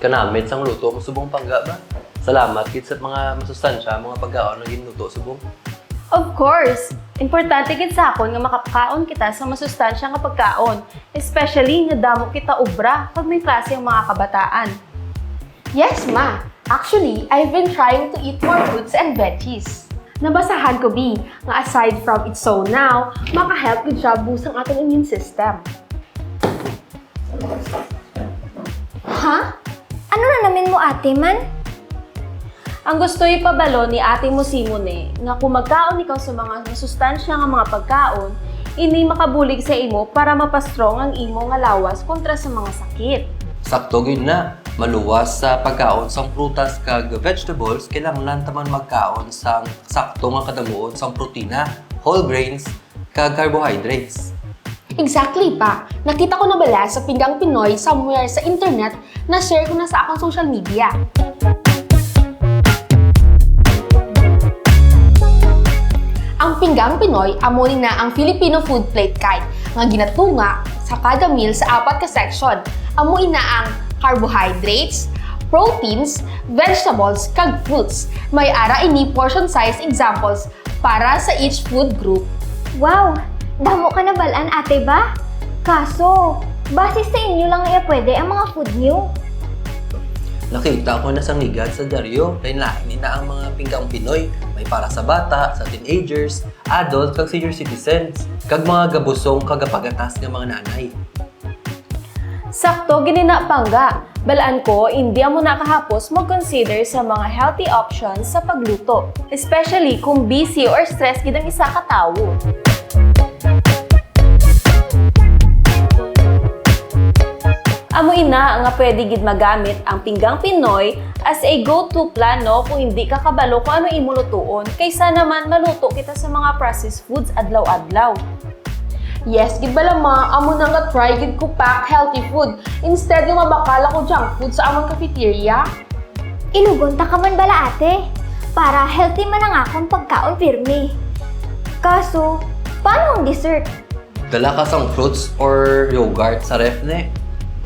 kanamit sang luto mo subong pangga ba? Salamat kit sa mga masustansya, mga pagkaon na ginuto subong. Of course! Importante gid sa akon nga makapakaon kita sa masustansya nga pagkaon, especially nga damo kita obra pag may klase ang mga kabataan. Yes, ma. Actually, I've been trying to eat more fruits and veggies. Nabasahan ko, B, nga aside from It's So Now, maka-help good siya boost ang ating immune system. Ha? Ano na namin mo ate man? Ang gusto ipabalo ni ate mo Simone nga kung magkaon ikaw sa mga masustansya nga mga pagkaon, ini makabulig sa imo para mapastrong ang imo nga lawas kontra sa mga sakit. Sakto gyud na. Maluwas sa pagkaon sang prutas kag vegetables, kinahanglan taman magkaon sang sakto nga kadamuon sang protina, whole grains kag carbohydrates. Exactly pa. Nakita ko na bala sa Pinggang Pinoy somewhere sa internet na share ko na sa akong social media. Ang Pinggang Pinoy amunin na ang Filipino food plate guide nga ginatunga sa kada meal sa 4 ka section. Amuin na ang carbohydrates, proteins, vegetables, kag fruits. May ara ini portion size examples para sa each food group. Wow! Damo ka na balaan ate ba? Kaso, base sa inyo lang iya pwede ang mga food niyo. Nakita ko na sang ligat sa dyaryo, lain-lain na ang mga pinggang Pinoy. May para sa bata, sa teenagers, adult, kag senior citizens, kag mga gabusong kagapagatas ng mga nanay. Sakto ginina pangga. Balaan ko, hindi mo nakahapos mag-consider sa mga healthy options sa pagluto. Especially kung busy or stress gid ang isa ka tawo. Amo ina nga pwede gid magamit ang Pinggang Pinoy as a go-to plano kung hindi ka kabalo kung ano imo lutuon kaysa naman maluto kita sa mga processed foods adlaw-adlaw. Yes, gid bala ma, amo nang ga-try gid ko pack healthy food instead nga mabakala ko junk food sa among cafeteria. Ilugon ta ka man bala ate, para healthy man ang akong pagkaon pirmi. Kaso, paano ang dessert? Dala ka sang fruits or yogurt sa ref ne.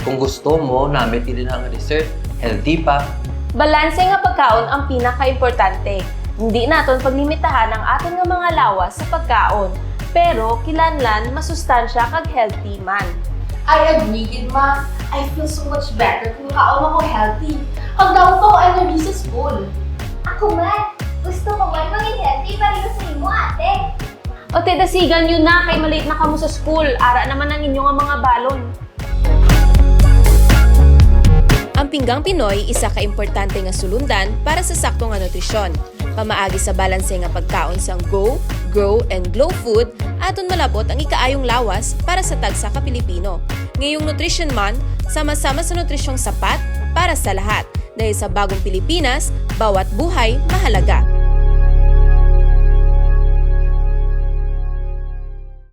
Kung gusto mo, namit din ang dessert. Healthy pa. Balanse nga pagkaon ang pinaka-importante. Hindi naton paglimitahan ang aton nga mga lawas sa pagkaon, pero kilanlan masustansya kag healthy man. I agree, gid ma. I feel so much better kung kaon ako healthy. Hanggang ko energy sa school. Ako man, gusto ko man maging healthy pareho sa imo ate. O te, dasigan yun na kay maliit na kamo sa school. Ara naman ang inyong mga balon. Ang Pinggang Pinoy isa ka importante nga sulundan para sa sakto nga nutrisyon. Pamaagi sa balanse nga pagkaon sang go, grow, and glow food, aton malabot ang ikaayong lawas para sa tagsa ka Pilipino. Ngayong Nutrition Month, sama-sama sa nutrisyong sapat para sa lahat. Dahil sa bagong Pilipinas, bawat buhay mahalaga.